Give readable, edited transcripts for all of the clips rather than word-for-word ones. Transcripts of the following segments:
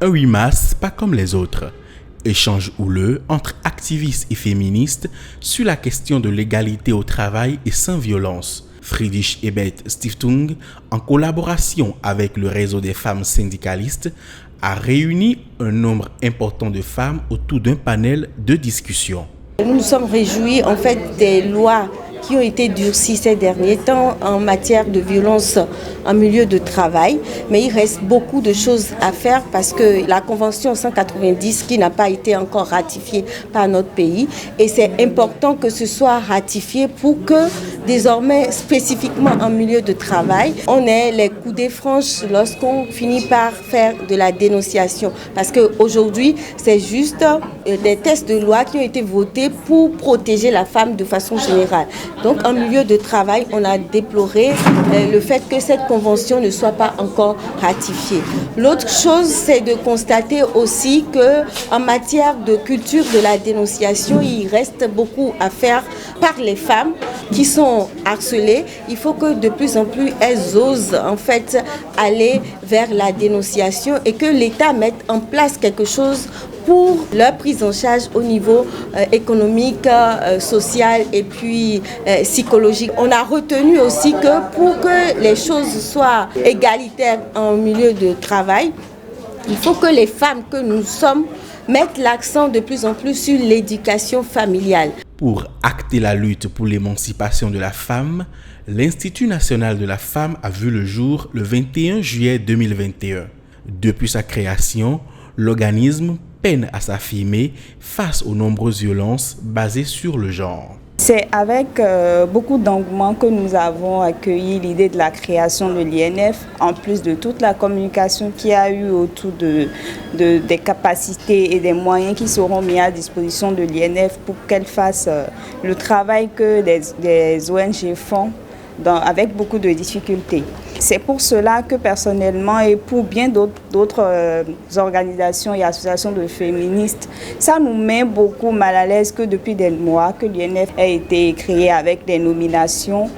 Un 8 mars pas comme les autres. Échange houleux entre activistes et féministes sur la question de l'égalité au travail et sans violence. Friedrich Ebert Stiftung, en collaboration avec le réseau des femmes syndicalistes, a réuni un nombre important de femmes autour d'un panel de discussion. Nous nous sommes réjouis en fait des lois qui ont été durcies ces derniers temps en matière de violence en milieu de travail. Mais il reste beaucoup de choses à faire parce que la Convention 190 qui n'a pas été encore ratifiée par notre pays et c'est important que ce soit ratifié pour que désormais spécifiquement en milieu de travail, on ait les coudées franches lorsqu'on finit par faire de la dénonciation. Parce qu'aujourd'hui, c'est juste des textes de loi qui ont été votés pour protéger la femme de façon générale. Donc en milieu de travail, on a déploré le fait que cette convention ne soit pas encore ratifiée. L'autre chose, c'est de constater aussi qu'en matière de culture de la dénonciation, il reste beaucoup à faire par les femmes qui sont harcelées. Il faut que de plus en plus elles osent en fait aller vers la dénonciation et que l'État mette en place quelque chose pour leur prise en charge au niveau économique, social et puis psychologique. On a retenu aussi que pour que les choses soient égalitaires en milieu de travail, il faut que les femmes que nous sommes mettent l'accent de plus en plus sur l'éducation familiale. Pour acter la lutte pour l'émancipation de la femme, l'Institut national de la femme a vu le jour le 21 juillet 2021. Depuis sa création, l'organisme peine à s'affirmer face aux nombreuses violences basées sur le genre. C'est avec beaucoup d'engouement que nous avons accueilli l'idée de la création de l'INF, en plus de toute la communication qu'il y a eu autour des capacités et des moyens qui seront mis à disposition de l'INF pour qu'elle fasse le travail que les ONG font avec beaucoup de difficultés. C'est pour cela que personnellement et pour bien d'autres organisations et associations de féministes, ça nous met beaucoup mal à l'aise que depuis des mois que l'INF a été créé avec des nominations,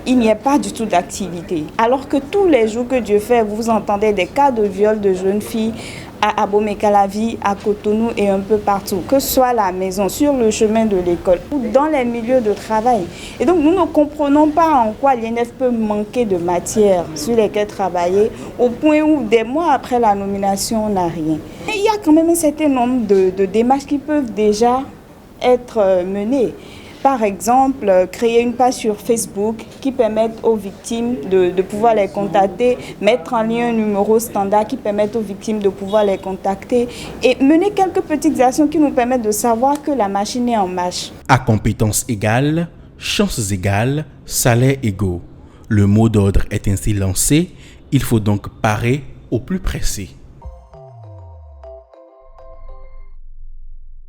il n'y a pas du tout d'activité. Alors que tous les jours que Dieu fait, vous entendez des cas de viol de jeunes filles à Abomey-Calavi, à Cotonou et un peu partout, que ce soit à la maison, sur le chemin de l'école ou dans les milieux de travail. Et donc nous ne comprenons pas en quoi l'INF peut manquer de matière sur lesquelles travailler au point où des mois après la nomination, on n'a rien. Et il y a quand même un certain nombre de démarches qui peuvent déjà être menées. Par exemple, créer une page sur Facebook qui permette aux victimes de pouvoir les contacter, mettre en lien un numéro standard qui permette aux victimes de pouvoir les contacter et mener quelques petites actions qui nous permettent de savoir que la machine est en marche. À compétences égales, chances égales, salaires égaux. Le mot d'ordre est ainsi lancé, il faut donc parer au plus pressé.